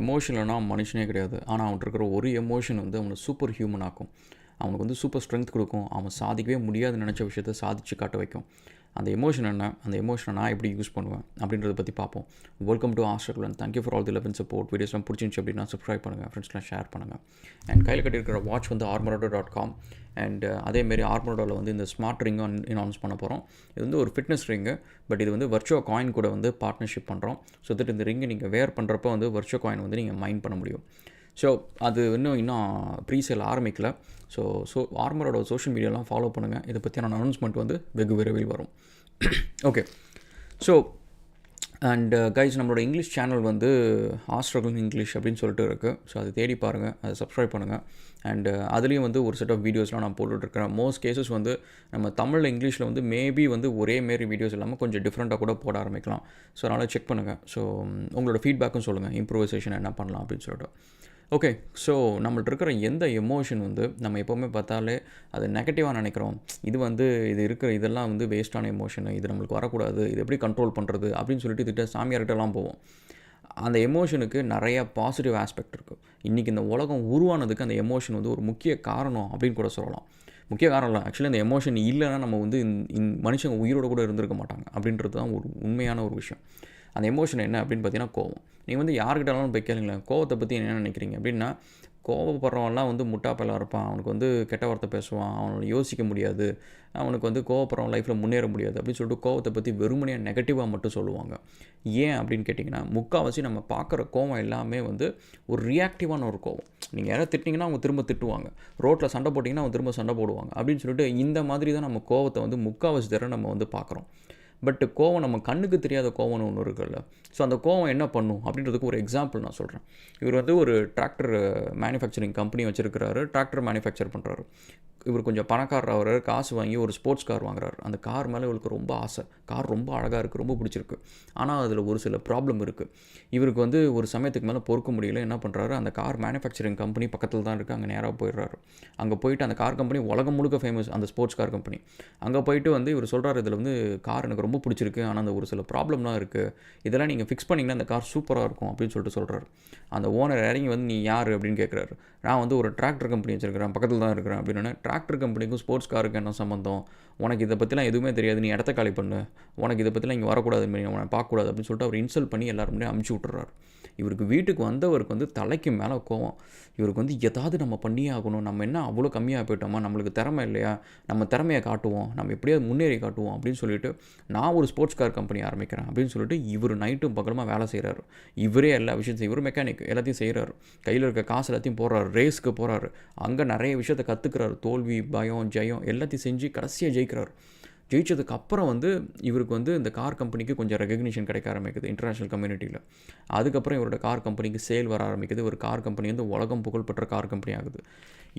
எமோஷனல்னா மனுஷனே கிடையாது. ஆனால் அவன்கிட்ட இருக்கிற ஒரு எமோஷன் வந்து அவனை சூப்பர் ஹியூமன் ஆக்கும். அவனுக்கு வந்து சூப்பர் ஸ்ட்ரென்த் கொடுக்கும். அவன் சாதிக்கவே முடியாதுன்னு நினச்ச விஷயத்த சாதிச்சு காட்ட வைக்கும். அந்த எமோஷன் என்ன, அந்த எமோஷனை நான் எப்படி யூஸ் பண்ணுவேன் அப்படின்றத பற்றி பார்ப்போம். வெல்கம் டு ஆஸ்ட்ரகுல் and thank you for all the love and support. வீடியோஸ்லாம் பிடிச்சிருந்துச்சு அப்படின்னா சப்ஸ்கிரைப் பண்ணுங்கள், ஃப்ரெண்ட்ஸ்லாம் ஷேர் பண்ணுங்கள். அண்ட் கையில் கட்டியிருக்கிற வாட்ச் வந்து armorado.com. அண்ட் அதேமாரி ஆர்மரோடோவில் வந்து இந்த ஸ்மார்ட் ரிங்கும் அனௌன்ஸ் பண்ண போகிறோம். இது வந்து ஒரு ஃபிட்னஸ் ரிங்கு, பட் இது வந்து வர்ச்சுவல் காயின் கூட வந்து பார்ட்னர்ஷிப் பண்ணுறோம். ஸோ தட் இந்த ரிங்கு நீங்கள் வேர் பண்ணுறப்போ வந்து வர்ச்சுவல் காயின் வந்து நீங்கள் மைண்ட் பண்ண முடியும். ஸோ அது இன்னும் ப்ரீசேல் ஆரம்பிக்கல. ஸோ ஆர்மரோட சோஷியல் மீடியாலாம் ஃபாலோ பண்ணுங்கள். இதை பற்றியான அனௌன்ஸ்மெண்ட் வந்து வெகு விரைவில் வரும். ஓகே, ஸோ அண்ட் கைஸ், நம்மளோட இங்கிலீஷ் சேனல் வந்து ஆஸ்ட்ரகுல் இங்கிலீஷ் அப்படின்னு சொல்லிட்டு இருக்குது. ஸோ அதை தேடி பாருங்கள், அதை சப்ஸ்கிரைப் பண்ணுங்கள். அண்டு அதுலேயும் வந்து ஒரு செட் ஆஃப் வீடியோஸ்லாம் நான் போட்டுட்ருக்கிறேன். மோஸ்ட் கேசஸ் வந்து நம்ம தமிழில் இங்கிலீஷில் வந்து மேபி வந்து ஒரே மாரி வீடியோஸ் இல்லாமல் கொஞ்சம் டிஃப்ரெண்ட்டாக கூட போட ஆரம்பிக்கலாம். ஸோ அதனால் செக் பண்ணுங்கள். ஸோ உங்களோட ஃபீட்பேக்கும் சொல்லுங்கள், இம்ப்ரூவைசேஷன் என்ன பண்ணலாம் அப்படின்னு சொல்லிட்டு. ஓகே, ஸோ நம்மள்ட்ட இருக்கிற எந்த எமோஷன் வந்து நம்ம எப்போவுமே பார்த்தாலே அது நெகட்டிவாக நினைக்கிறோம். இதெல்லாம் வந்து வேஸ்ட்டான எமோஷனு, இது நம்மளுக்கு வரக்கூடாது, இது எப்படி கண்ட்ரோல் பண்ணுறது அப்படின்னு சொல்லிட்டு இதுகிட்ட சாமியார்கிட்டலாம் போவோம். அந்த எமோஷனுக்கு நிறையா பாசிட்டிவ் ஆஸ்பெக்ட் இருக்குது. இன்றைக்கி இந்த உலகம் உருவானதுக்கு அந்த எமோஷன் வந்து ஒரு முக்கிய காரணம் அப்படின்னு கூட சொல்லலாம். முக்கிய காரணம் இல்லை, ஆக்சுவலி அந்த எமோஷன் இல்லைன்னா நம்ம வந்து மனுஷங்க உயிரோடு கூட இருந்திருக்க மாட்டாங்க அப்படின்றது தான் ஒரு உண்மையான ஒரு விஷயம். அந்த எமோஷன் என்ன அப்படின்னு பார்த்தீங்கன்னா கோவம். நீங்கள் வந்து யார்கிட்டலாம் போய் கேளுங்களேன், கோவத்தை பற்றி என்ன நினைக்கிறீங்க அப்படின்னா, கோவப்படுறவன்லாம் வந்து முட்டாப்பையிலாக இருப்பான், அவனுக்கு வந்து கெட்ட வார்த்தை பேசுவான், அவனை யோசிக்க முடியாது, அவனுக்கு வந்து கோவப்படுறவன் லைஃப்பில் முன்னேற முடியாது அப்படின்னு சொல்லிட்டு கோவத்தை பற்றி வெறுமனையாக நெகட்டிவாக மட்டும் சொல்லுவாங்க. ஏன் அப்படின்னு கேட்டிங்கன்னா, முக்கால்வாசி நம்ம பார்க்குற கோவம் எல்லாமே வந்து ஒரு ரியாக்டிவான ஒரு கோவம். நீங்கள் யாராவது திட்டிங்கன்னா அவங்க திரும்ப திட்டுவாங்க, ரோட்டில் சண்டை போட்டிங்கன்னா அவங்க திரும்ப சண்டை போடுவாங்க அப்படின்னு சொல்லிட்டு இந்த மாதிரி தான் நம்ம கோவத்தை வந்து முக்கால்வாசி தடவை நம்ம வந்து பார்க்குறோம். பட் கோவம் நம்ம கண்ணுக்கு தெரியாத கோவம்னு ஒன்று இருக்குல்ல. ஸோ அந்த கோவம் என்ன பண்ணும் அப்படின்றதுக்கு ஒரு எக்ஸாம்பிள் நான் சொல்கிறேன். இவர் வந்து ஒரு டிராக்டர் மேனுஃபேக்சரிங் கம்பெனி வச்சுருக்கிறாரு, டிராக்டர் மேனுஃபேக்சர் பண்ணுறாரு. இவர் கொஞ்சம் பணக்காரர் ஆகிறாரு, காசு வாங்கி ஒரு ஸ்போர்ட்ஸ் கார் வாங்குறாரு. அந்த கார் மேலே இவருக்கு ரொம்ப ஆசை. கார் ரொம்ப அழகாக இருக்குது, ரொம்ப பிடிச்சிருக்கு. ஆனால் அதில் ஒரு சில ப்ராப்ளம் இருக்குது. இவருக்கு வந்து ஒரு சமயத்துக்கு மேலே பொறுக்க முடியல. என்ன பண்ணுறாரு, அந்த கார் மேனுஃபேக்சரிங் கம்பெனி பக்கத்தில் தான் இருக்குது, அங்கே நேராக போயிடுறாரு. அங்கே போயிட்டு அந்த கார் கம்பெனி உலகம் முழுக்க ஃபேமஸ், அந்த ஸ்போர்ட்ஸ் கார் கம்பெனி. அங்கே போயிட்டு வந்து இவர் சொல்கிறார், இதில் வந்து கார் எனக்கு ரொம்ப பிடிச்சிருக்கு, ஆனால் அந்த ஒரு சில ப்ராப்ளம்லாம் இருக்குது, இதெல்லாம் நீங்கள் ஃபிக்ஸ் பண்ணிங்கன்னா அந்த கார் சூப்பராக இருக்கும் அப்படின்னு சொல்லிட்டு சொல்கிறாரு. அந்த ஓனர் இறங்கி வந்து, நீ யார் அப்படின்னு கேட்குறாரு. நான் வந்து ஒரு டிராக்டர் கம்பெனி வச்சுருக்கிறேன், பக்கத்தில் தான் இருக்கிறேன் அப்படின்னு. டிராக்டர் கம்பெனிக்கும் ஸ்போர்ட்ஸ் காருக்கு என்ன சம்மந்தம், உனக்கு இதை பற்றிலாம் எதுவுமே தெரியாது, நீ இடத்த காலி பண்ணு, உனக்கு இதை பற்றிலாம் இங்கே வரக்கூடாது, உனக்கு பார்க்கக்கூடாது அப்படின்னு சொல்லிட்டு அவர் இன்சல்ட் பண்ணி எல்லாருமே அமுச்சு விட்டுறாரு. இவருக்கு வீட்டுக்கு வந்தவருக்கு வந்து தலைக்கு மேலே கோவம். இவருக்கு வந்து எதாவது நம்ம பண்ணியே ஆகணும், நம்ம என்ன அவ்வளோ கம்மியாக போயிட்டோமா, நம்மளுக்கு திறமை இல்லையா, நம்ம திறமையை காட்டுவோம், நம்ம எப்படியாவது முன்னேறி காட்டுவோம் அப்படின்னு சொல்லிட்டு நான் ஒரு ஸ்போர்ட்ஸ் கார் கம்பெனி ஆரம்பிக்கிறேன் அப்படின்னு சொல்லிட்டு இவர் நைட்டும் பகலமாக வேலை செய்கிறாரு. இவரே எல்லா விஷயத்தையும், இவர் மெக்கானிக், எல்லாத்தையும் செய்கிறாரு. கையில் இருக்க காசு எல்லாத்தையும் போடுறாரு, ரேஸ்க்கு போகிறாரு, அங்கே நிறைய விஷயத்தை கற்றுக்கிறாரு. தோல்வி, பயம், ஜெயம் எல்லாத்தையும் செஞ்சு கடைசியாக ஜெயிக்கிறாரு. ஜெயிச்சதுக்கு அப்புறம் வந்து இவருக்கு வந்து இந்த கார் கம்பெனிக்கு கொஞ்சம் ரெகக்னிஷன் கிடைக்க ஆரம்பிக்குது இன்டர்நேஷ்னல் கம்யூனிட்டியில். அதுக்கப்புறம் இவரோட கார் கம்பெனிக்கு சேல் வர ஆரம்பிக்குது. ஒரு கார் கம்பெனி வந்து உலகம் புகழ்பெற்ற கார் கம்பெனி ஆகுது.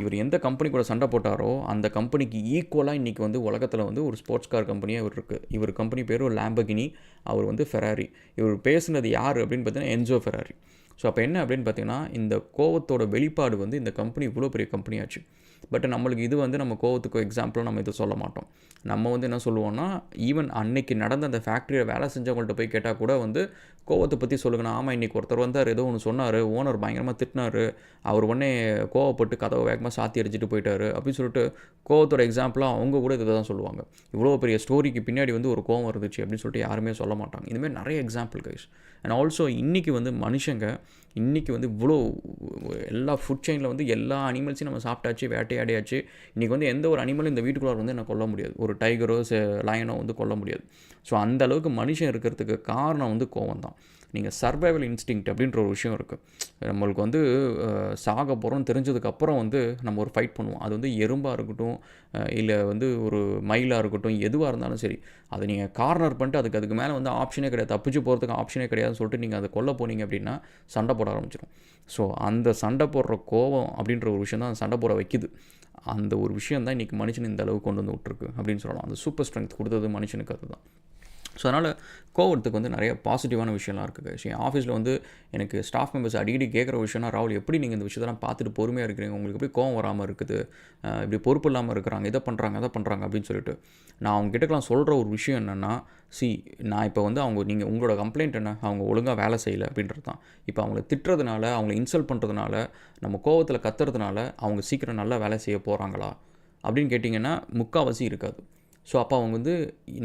இவர் எந்த கம்பெனி கூட சண்டை போட்டாரோ அந்த கம்பெனிக்கு ஈக்குவலாக இன்றைக்கி வந்து உலகத்தில் வந்து ஒரு ஸ்போர்ட்ஸ் கார் கம்பெனியாக இவர் இருக்குது. இவர் கம்பெனி பேர் ஒரு லாம்பர்கினி, அவர் வந்து ஃபெராரி. இவர் பேசுனது யார் அப்படின்னு பார்த்தீங்கன்னா என்சோ ஃபெராரி. ஸோ அப்போ என்ன அப்படின்னு பார்த்தீங்கன்னா, இந்த கோவத்தோட வெளிப்பாடு வந்து இந்த கம்பெனி இவ்வளோ பெரிய கம்பெனியாச்சு. பட் நம்மளுக்கு இது வந்து நம்ம கோவத்துக்கு எக்ஸாம்பிளாக நம்ம இதை சொல்ல மாட்டோம். நம்ம வந்து என்ன சொல்லுவோம்னா, ஈவன் அன்னைக்கு நடந்த அந்த ஃபேக்ட்ரியில் வேலை செஞ்சவங்கள்ட்ட போய் கேட்டால் கூட வந்து கோவத்தை பற்றி சொல்லுங்கண்ணா. ஆமாம், இன்றைக்கி ஒருத்தர் வந்தார், ஏதோ ஒன்று சொன்னார், ஓனர் பயங்கரமாக திட்டினார், அவர் உடனே கோவப்பட்டு கதவை வேகமாக சாத்தி அடிச்சுட்டு போயிட்டார் அப்படின்னு சொல்லிட்டு கோவத்தோட எக்ஸாம்பிளாக அவங்க கூட இதை தான் சொல்லுவாங்க. இவ்வளோ பெரிய ஸ்டோரிக்கு பின்னாடி வந்து ஒரு கோவம் இருந்துச்சு அப்படின்னு சொல்லிட்டு யாருமே சொல்ல மாட்டாங்க. இதுமாதிரி நிறைய எக்ஸாம்பிள் கைஸ். அண்ட் ஆல்சோ இன்றைக்கி வந்து மனுஷங்க இன்றைக்கி வந்து இவ்வளோ எல்லா ஃபுட் செயினில் வந்து எல்லா அனிமல்ஸையும் நம்ம சாப்பிட்டாச்சு, வேட்டையாடியாச்சு. இன்றைக்கி வந்து எந்த ஒரு அனிமலும் இந்த வீட்டுக்குள்ளார வந்து என்ன கொல்ல முடியாது, ஒரு டைகரோ லயனோ வந்து கொல்ல முடியாது. ஸோ அந்த அளவுக்கு மனுஷன் இருக்கிறதுக்கு காரணம் வந்து கோவம் தான். நீங்கள் சர்வைவல் இன்ஸ்டிங்க்ட் அப்படின்ற ஒரு விஷயம் இருக்குது. நம்மளுக்கு வந்து சாக போகிறோம்னு தெரிஞ்சதுக்கப்புறம் வந்து நம்ம ஒரு ஃபைட் பண்ணுவோம். அது வந்து எறும்பாக இருக்கட்டும், இல்லை வந்து ஒரு மயிலாக இருக்கட்டும், எதுவாக இருந்தாலும் சரி, அதை நீங்கள் கார்னர் பண்ணிட்டு அதுக்கு மேலே வந்து ஆப்ஷனே கிடையாது, தப்பிச்சு போகிறதுக்கு ஆப்ஷனே கிடையாதுன்னு சொல்லிட்டு நீங்கள் அதை கொல்ல போனீங்க அப்படின்னா சண்டை போட ஆரம்பிச்சிடும். ஸோ அந்த சண்டை போடுற கோவம் அப்படின்ற ஒரு விஷயம் தான் சண்டை போட வைக்குது. அந்த ஒரு விஷயம் தான் இன்றைக்கி மனுஷன் இந்த அளவுக்கு கொண்டு வந்து விட்ருக்கு அப்படின்னு சொல்லலாம். அந்த சூப்பர் ஸ்ட்ரென்த் கொடுத்தது மனுஷனுக்கு அதுதான். ஸோ அதனால் கோவத்துக்கு வந்து நிறைய பாசிட்டிவான விஷயம்லாம் இருக்குது. ஸோ என் ஆஃபீஸில் வந்து எனக்கு ஸ்டாஃப் மெம்பர்ஸ் அடிக்கடி கேட்குற விஷயம்னா, ராகுல் எப்படி நீங்கள் இந்த விஷயத்தெல்லாம் பார்த்துட்டு பொறுமையாக இருக்கிறீங்க, உங்களுக்கு எப்படி கோவம் வராமல் இருக்குது, இப்படி பொறுப்பு இல்லாமல் இருக்கிறாங்க, இதை பண்ணுறாங்க அதை பண்ணுறாங்க அப்படின்னு சொல்லிட்டு நான் அவங்க கிட்டக்கெல்லாம் சொல்கிற ஒரு விஷயம் என்னென்னா, நான் இப்போ வந்து நீங்கள் உங்களோட கம்ப்ளைண்ட் என்ன, அவங்க ஒழுங்காக வேலை செய்யலை அப்படின்றது தான். இப்போ அவங்கள திட்டுறதுனால, அவங்கள இன்சல்ட் பண்ணுறதுனால, நம்ம கோவத்தில் கத்துறதுனால அவங்க சீக்கிரம் நல்லா வேலை செய்ய போகிறாங்களா அப்படின்னு கேட்டிங்கன்னா முக்கால்வாசி இருக்காது. ஸோ அப்போ அவங்க வந்து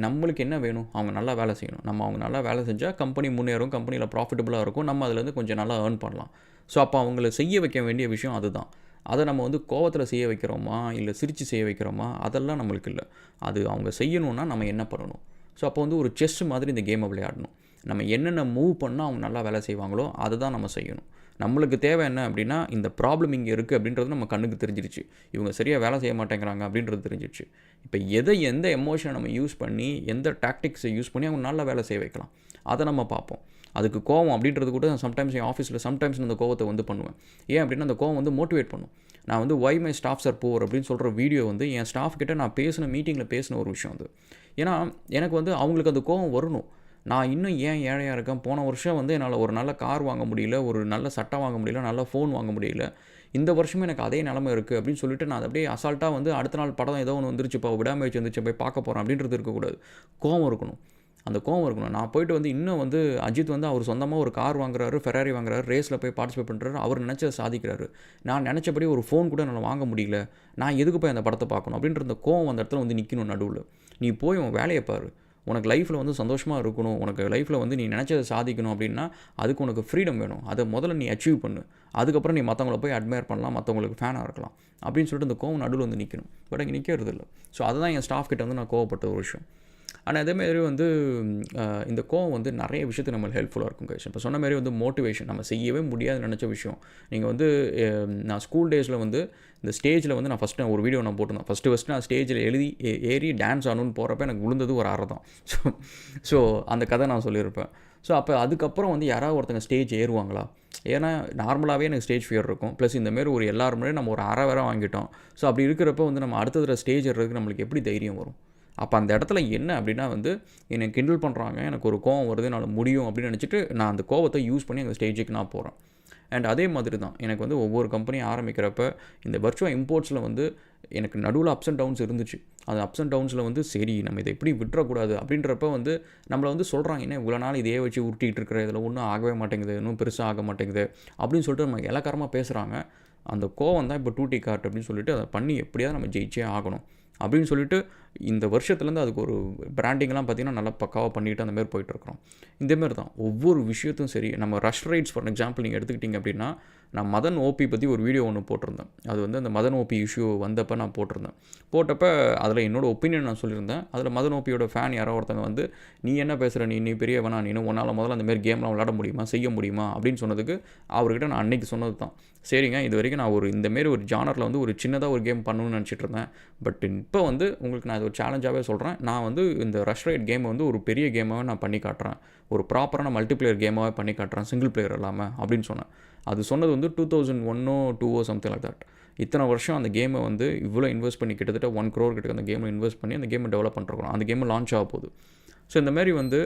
நம்மளுக்கு என்ன வேணும், அவங்க நல்லா வேலை செய்யணும். அவங்க நல்லா வேலை செஞ்சால் கம்பெனி முன்னேறும், கம்பெனியில் ப்ராஃபிட்டபுளாக இருக்கும், நம்ம அதுலேருந்து கொஞ்சம் நல்லா ஏர்ன் பண்ணலாம். ஸோ அப்போ அவங்கள செய்ய வைக்க வேண்டிய விஷயம் அதுதான். அதை நம்ம வந்து கோவத்தில் செய்ய வைக்கிறோமா இல்லை சிரித்து செய்ய வைக்கிறோமா அதெல்லாம் நம்மளுக்கு இல்லை. அது அவங்க செய்யணுன்னா நம்ம என்ன பண்ணணும். ஸோ அப்போ வந்து ஒரு செஸ் மாதிரி இந்த கேமை விளையாடணும். நம்ம என்னென்ன மூவ் பண்ணால் அவங்க நல்லா வேலை செய்வாங்களோ அதை தான் நம்ம செய்யணும். நம்மளுக்கு தேவை என்ன அப்படின்னா, இந்த ப்ராப்ளம் இங்கே இருக்குது அப்படின்றது நம்ம கண்ணுக்கு தெரிஞ்சிருச்சு, இவங்க சரியாக வேலை செய்ய மாட்டேங்கிறாங்க அப்படின்றது தெரிஞ்சிருச்சு. இப்போ எந்த எமோஷனை நம்ம யூஸ் பண்ணி, எந்த டாக்டிக்ஸை யூஸ் பண்ணி அவங்க நல்லா வேலை செய்ய வைக்கலாம் அதை நம்ம பார்ப்போம். அதுக்கு கோவம் அப்படின்றது கூட சம்டைம்ஸ் என் ஆஃபீஸில் சம்டைம்ஸ் அந்த கோவத்தை வந்து பண்ணுவேன். ஏன் அப்படின்னா அந்த கோவம் வந்து மோட்டிவேட் பண்ணும். நான் வந்து why my staffs are poor அப்படின்னு சொல்கிற வீடியோ வந்து என் ஸ்டாஃப் கிட்ட நான் மீட்டிங்கில் பேசின ஒரு விஷயம் அது. ஏன்னா எனக்கு வந்து அவங்களுக்கு அந்த கோவம் வரணும். நான் இன்னும் ஏன் ஏழையாக இருக்கேன், போன வருஷம் வந்து என்னால் ஒரு நல்ல கார் வாங்க முடியல, ஒரு நல்ல சட்டை வாங்க முடியல, நல்ல ஃபோன் வாங்க முடியல, இந்த வருஷமும் எனக்கு அதே நிலமை இருக்குது அப்படின்னு சொல்லிட்டு நான் அதை அப்படியே அசால்ட்டாக வந்து அடுத்த நாள் படம் ஏதோ ஒன்று வந்துருச்சுப்பா, விடாமுயற்சி வந்துச்சு, போய் பார்க்க போகிறேன் அப்படின்றது இருக்கக்கூடாது. கோவம் இருக்கணும். அந்த கோவம் இருக்கணும். நான் போய்ட்டு வந்து இன்னும் வந்து அஜித் வந்து அவர் சொந்தமாக ஒரு கார் வாங்குறாரு, ஃபெராரி வாங்குறாரு, ரேஸில் போய் பார்ட்டிசிபேட் பண்ணுறாரு, அவர் நினச்சதை சாதிக்கிறாரு. நான் நினச்சபடி ஒரு ஃபோன் கூட என்னால் வாங்க முடியல, நான் எதுக்கு போய் அந்த படத்தை பார்க்கணும் அப்படின்ற அந்த கோவம் அந்த இடத்துல வந்து நிற்கணும் நடுவில். நீ போய் உன் வேலையை பாரு. உனக்கு லைஃப்பில் வந்து சந்தோஷமாக இருக்கணும், உனக்கு லைஃப்பில் வந்து நீ நினச்சதை சாதிக்கணும் அப்படின்னா அதுக்கு உனக்கு ஃப்ரீடம் வேணும். அதை முதல்ல நீ அச்சீவ் பண்ணு. அதுக்கப்புறம் நீ மற்றவங்கள போய் அட்மையர் பண்ணலாம், மற்றவங்களுக்கு ஃபேனாக இருக்கலாம் அப்படின்னு சொல்லிட்டு அந்த கோவம் நடுவில் வந்து நிற்கணும். பட் இங்கே நிற்கிறது இல்லை. ஸோ அதுதான் என் ஸ்டாஃப் கிட்ட வந்து நான் கோவப்பட்ட ஒரு விஷயம். ஆனால் அதேமாரி வந்து இந்த கோவம் வந்து நிறைய விஷயத்துக்கு நம்மளுக்கு ஹெல்ப்ஃபுல்லாக இருக்கும் கைஸ். இப்போ சொன்ன மாதிரி வந்து மோட்டிவேஷன், நம்ம செய்யவே முடியாதுன்னு நினச்ச விஷயம். நீங்கள் வந்து நான் ஸ்கூல் டேஸில் வந்து இந்த ஸ்டேஜில் வந்து நான் ஃபஸ்ட்டு ஒரு வீடியோ நான் போட்டிருந்தேன். ஃபஸ்ட்டு நான் ஸ்டேஜில் ஏறி டான்ஸ் ஆடணும்னு போகிறப்ப எனக்கு விழுந்தது ஒரு அரை தான். ஸோ அந்த கதை நான் சொல்லியிருப்பேன். ஸோ அப்போ அதுக்கப்புறம் வந்து யாராவது ஒருத்தங்க ஸ்டேஜ் ஏறுவாங்களா? ஏன்னா நார்மலாகவே எனக்கு ஸ்டேஜ் ஃபியர் இருக்கும். ப்ளஸ் இந்தமாரி ஒரு எல்லாருமே நம்ம ஒரு அரை வேற வாங்கிட்டோம். ஸோ அப்படி இருக்கிறப்ப வந்து நம்ம அடுத்த ஸ்டேஜ் ஏறுறதுக்கு நம்மளுக்கு எப்படி தைரியம் வரும்? அப்போ அந்த இடத்துல என்ன அப்படின்னா வந்து என்னை கிண்டல் பண்ணுறாங்க, எனக்கு ஒரு கோவம் வருது, என்னால் முடியும் அப்படின்னு நினச்சிட்டு நான் அந்த கோவத்தை யூஸ் பண்ணி அந்த ஸ்டேஜுக்கு நான் போகிறேன். அண்ட் அதே மாதிரி தான் எனக்கு வந்து ஒவ்வொரு கம்பெனியும் ஆரம்பிக்கிறப்ப இந்த வர்ச்சுவல் இம்போர்ட்ஸில் வந்து எனக்கு நடுவில் அப்ஸ் அண்ட் டவுன்ஸ் இருந்துச்சு. அது அப்ஸ் அண்ட் டவுன்ஸில் வந்து சரி நம்ம இதை எப்படி விட்டுறக்கூடாது அப்படின்றப்ப வந்து நம்மளை வந்து சொல்கிறாங்க, என்ன இவ்வளோ நாள் இதே வச்சு உருட்டிகிட்டு இருக்கிற, இதில் ஒன்றும் ஆகவே மாட்டேங்குது, இன்னும் பெருசாக ஆக மாட்டேங்குது அப்படின்னு சொல்லிட்டு நம்ம இலக்காரமாக பேசுகிறாங்க. அந்த கோவம் தான் இப்போ டூட்டி கார்ட் அப்படின்னு சொல்லிட்டு அதை பண்ணி எப்படியாவது நம்ம ஜெயிச்சே ஆகணும் அப்படின்னு சொல்லிட்டு இந்த வருஷத்துலேருந்து அதுக்கு ஒரு பிராண்டிங்லாம் பார்த்திங்கன்னா நல்லா பக்காவாக பண்ணிவிட்டு அந்தமாரி போயிட்டுருக்குறோம். இந்தமாரி தான் ஒவ்வொரு விஷயத்தும் சரி. நம்ம ரஷ் ரைட்ஸ் ஃபார் எக்ஸாம்பிள் நீங்கள் எடுத்துக்கிட்டிங்க அப்படின்னா, நான் மதன் ஓபி பற்றி ஒரு வீடியோ ஒன்று போட்டிருந்தேன். அது வந்து அந்த மதன் ஓபி இஷ்யூ வந்தப்போ நான் போட்டப்போ அதில் என்னோடய ஒப்பீனியன் நான் சொல்லியிருந்தேன். அதில் மதன் ஓபியோட ஃபேன் யாரோ ஒருத்தங்க வந்து நீ என்ன பேசுகிற, நீ பெரியவனா, நீ உன்னால் முதல்ல அந்தமாரி கேம்லாம் விளையாட முடியுமா, செய்ய முடியுமா அப்படின்னு சொன்னதுக்கு அவர்கிட்ட நான் அன்றைக்கி சொன்னது தான், சரிங்க இது வரைக்கும் நான் இந்தமாரி ஒரு ஜானரில் வந்து ஒரு சின்னதாக ஒரு கேம் பண்ணணும்னு நினச்சிட்டு இருந்தேன். பட் இப்போ வந்து உங்களுக்கு நான் இது ஒரு சேலஞ்சாகவே சொல்கிறேன். நான் வந்து இந்த ரஷ் ரைட் கேமை வந்து ஒரு பெரிய கேமாகவே நான் பண்ணி காட்டுறேன், ஒரு ப்ராப்பரான மல்டிப்ளேயர் கேமாகவே பண்ணி காட்டுறேன், சிங்கிள் பிளேயர் இல்லாமல் அப்படின்னு சொன்னேன். அது சொன்னது வந்து 2001 2 சம்திங் லைக் தட். இத்தனை வருஷம் அந்த கேமை வந்து இவ்வளோ இன்வெஸ்ட் பண்ணி கிட்டத்தட்ட 1 crore கிட்ட அந்த கேமில் இன்வெஸ்ட் பண்ணி அந்த கேமை டெவலப் பண்ணிருக்கோம். அந்த கேமை லான்ச் ஆக போகுது. ஸோ இந்தமாரி வந்து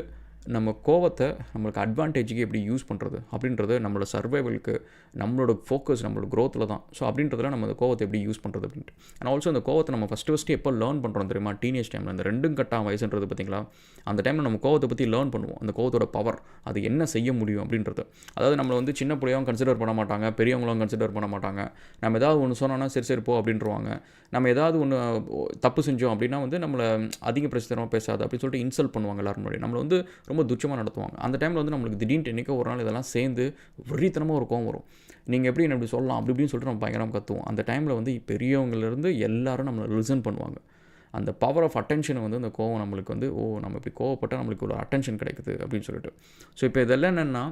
நம்ம கோவத்தை நம்மளுக்கு அட்வான்டேஜுக்கு எப்படி யூஸ் பண்ணுறது அப்படின்றது நம்மளோட சர்வைவலுக்கு, நம்மளோட ஃபோக்கஸ் நம்மளோட க்ரோத்தில் தான். ஸோ அப்படின்றதுல நம்ம அந்த கோவத்தை எப்படி யூஸ் பண்ணுறது அப்படின்ட்டு. அண்ட் ஆல்சோ அந்த கோவத்தை நம்ம ஃபஸ்ட்டு எப்போ லேர்ன் பண்ணுறோம் தெரியுமா? டீனேஜ் டைமில் அந்த 2 கட்டாம் வயசுன்றது பார்த்திங்களா, அந்த டைமில் நம்ம கோவத்தை பற்றி லேர்ன் பண்ணுவோம். அந்த கோவத்தோட பவர், அது என்ன செய்ய முடியும் அப்படின்றது. அதாவது நம்மளை வந்து சின்ன பிள்ளையாகவும் கன்சிடர் பண்ண மாட்டாங்க, பெரியவங்களும் கன்சிடர் பண்ண மாட்டாங்க. நம்ம ஏதாவது ஒன்று சொன்னோன்னா சரி போ அப்படின்றவாங்க. நம்ம ஏதாவது ஒன்று தப்பு செஞ்சோம் அப்படின்னா வந்து நம்மளை அதிக பிரச்சனை பேசாது அப்படின்னு சொல்லிட்டு இன்சல்ட் பண்ணுவாங்க எல்லாரும் முன்னாடி. நம்மளை வந்து ரொம்ப துச்சமாக நடத்துவாங்க. அந்த டைமில் வந்து நம்மளுக்கு திடீர்னு என்றைக்கோ ஒரு நாள் இதெல்லாம் சேர்ந்து வெறித்தனமாக ஒரு கோவம் வரும். நீங்கள் எப்படி என்ன இப்படி சொல்லலாம் அப்படி இப்படின்னு சொல்லிட்டு நம்ம பயங்கரமாக கற்றுவோம். அந்த டைமில் வந்து பெரியவங்கலேருந்து எல்லாரும் நம்மளை லிசன் பண்ணுவாங்க. அந்த பவர் ஆஃப் அட்டென்ஷனை வந்து அந்த கோவம் நம்மளுக்கு வந்து நம்ம இப்படி கோவப்பட்டால் நம்மளுக்கு ஒரு அட்டென்ஷன் கிடைக்குது அப்படின்னு சொல்லிட்டு. ஸோ இப்போ இதெல்லாம் என்னென்னா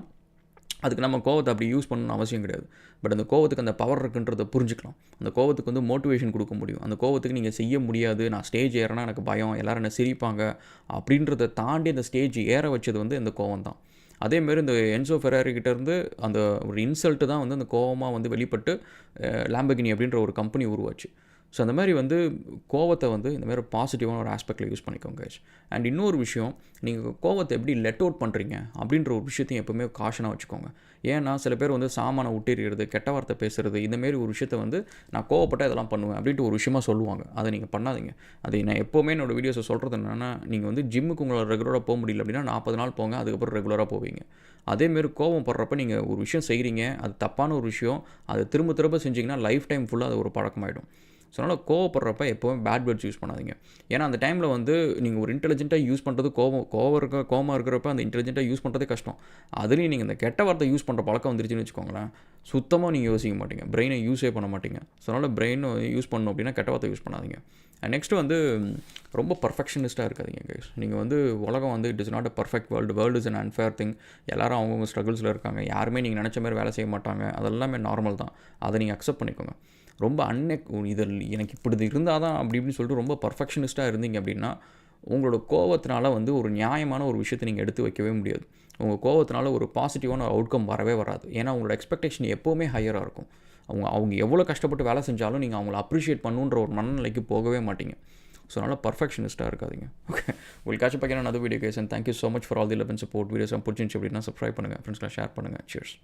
அதுக்கு நம்ம கோவத்தை அப்படி யூஸ் பண்ணணும்னு அவசியம் கிடையாது. பட் அந்த கோவத்துக்கு அந்த பவர் இருக்குன்றதை புரிஞ்சுக்கலாம். அந்த கோவத்துக்கு வந்து மோட்டிவேஷன் கொடுக்க முடியும். அந்த கோவத்துக்கு நீங்கள் செய்ய முடியாது, நான் ஸ்டேஜ் ஏறனா எனக்கு பயம், எல்லோரும் என்ன சிரிப்பாங்க அப்படின்றத தாண்டி அந்த ஸ்டேஜ் ஏற வச்சது வந்து இந்த கோவம் தான். அதேமாரி இந்த என்சோ ஃபெராரி கிட்டேருந்து அந்த ஒரு இன்சல்ட்டு தான் வந்து அந்த கோவமாக வந்து வெளிப்பட்டு லாம்பர்கினி அப்படின்ற ஒரு கம்பெனி உருவாச்சு. ஸோ அந்த மாதிரி வந்து கோவத்தை வந்து இந்த மாதிரி பாசிட்டிவான ஒரு ஆஸ்பெக்டில் யூஸ் பண்ணிக்கோங்க கைஸ். அண்ட் இன்னொரு விஷயம், நீங்கள் கோவத்தை எப்படி லெட் அவுட் பண்ணுறீங்க அப்படின்ற ஒரு விஷயத்தையும் எப்போவுமே காஷனாக வச்சுக்கோங்க. ஏன்னா சில பேர் வந்து சாமானை விட்டெறிகிறது, கெட்ட வார்த்தை பேசுகிறது, இந்தமாரி ஒரு விஷயத்தை வந்து நான் கோவப்பட்டால் இதெல்லாம் பண்ணுவேன் அப்படின்ட்டு ஒரு விஷயமா சொல்லுவாங்க. அதை நீங்கள் பண்ணாதீங்க. அது நான் எப்போவுமே என்னோடய வீடியோஸை சொல்கிறது என்னென்னா, நீங்கள் வந்து ஜிம்முக்கு உங்களால் ரெகுலராக போக முடியல அப்படின்னா 40 நாள் போங்க, அதுக்கப்புறம் ரெகுலராக போவீங்க. அதேமாரி கோவம் படுறப்ப நீங்கள் ஒரு விஷயம் செய்கிறீங்க, அது தப்பான ஒரு விஷயம், அதை திரும்ப திரும்ப செஞ்சிங்கன்னா லைஃப் டைம் ஃபுல்லாக அது ஒரு பழக்கமாயிடும். ஸோ அதனால் கோவப்படுறப்ப எப்போவும் பேட் வேர்ட்ஸ் யூஸ் பண்ணாதீங்க. ஏன்னா அந்த டைமில் வந்து நீங்கள் ஒரு இன்டெலிஜென்ட்டாக யூஸ் பண்ணுறது கோவமாக இருக்கிறப்ப அந்த இன்டெலிஜென்ட்டாக யூஸ் பண்ணுறதே கஷ்டம். அதுலேயும் நீங்கள் இந்த கெட்ட வார்த்தை யூஸ் பண்ணுற பழக்கம் வந்துருச்சுன்னு வச்சுக்கோங்களேன், சுத்தமாக நீங்கள் யோசிக்க மாட்டீங்க, பிரெயினை யூஸே பண்ண மாட்டீங்க. ஸோ அதனால் பிரெயின் யூஸ் பண்ணணும் அப்படின்னா கெட்ட வார்த்தை யூஸ் பண்ணாதீங்க. அண்ட் நெக்ஸ்ட்டு வந்து ரொம்ப பர்ஃபெக்ஷனிஸ்ட்டாக இருக்காதீங்க கைஸ். நீங்கள் வந்து உலகம் வந்து it is not a perfect world is an unfair thing. எல்லோரும் அவங்கவுங்க ஸ்ட்ரகிள்ஸில் இருக்காங்க. யாருமே நீங்கள் நினச்ச மாதிரி வேலை செய்ய மாட்டாங்க. அதெல்லாமே நார்மல் தான். அதை நீங்கள் அக்செப்ட் பண்ணிக்கோங்க. ரொம்ப இதில் எனக்கு இப்படி இருந்தால் தான் அப்படி இப்படின்னு சொல்லிட்டு ரொம்ப பர்ஃபெக்ஷனிஸ்ட்டாக இருந்தீங்க அப்படின்னா உங்களோட கோவத்தினால வந்து ஒரு நியாயமான ஒரு விஷயத்தை நீங்கள் எடுத்து வைக்கவே முடியாது. உங்கள் கோவத்தினால ஒரு பாசிட்டிவான அவுட்கம் வரவே வராது. ஏன்னா உங்களோட எக்ஸ்பெக்டேஷன் எப்போவுமே ஹையராக இருக்கும். அவங்க எவ்வளோ கஷ்டப்பட்டு வேலை செஞ்சாலும் நீங்கள் அவங்கள அப்ரிஷியேட் பண்ணுன்ற ஒரு மனநிலைக்கு போகவே மாட்டீங்க. ஸோ அதனால் பர்ஃபெக்ஷனிஸ்ட்டாக இருக்காதீங்க. ஓகே, உங்களுக்கு catch up again another video guys, and thank you so much for all the love and support. Videos பிடிச்சிருந்துச்சு அப்படின்னா சப்ஸ்கிரைப் பண்ணுங்கள், ஃப்ரெண்ட்ஸ்லாம் ஷேர் பண்ணுங்கள். Cheers.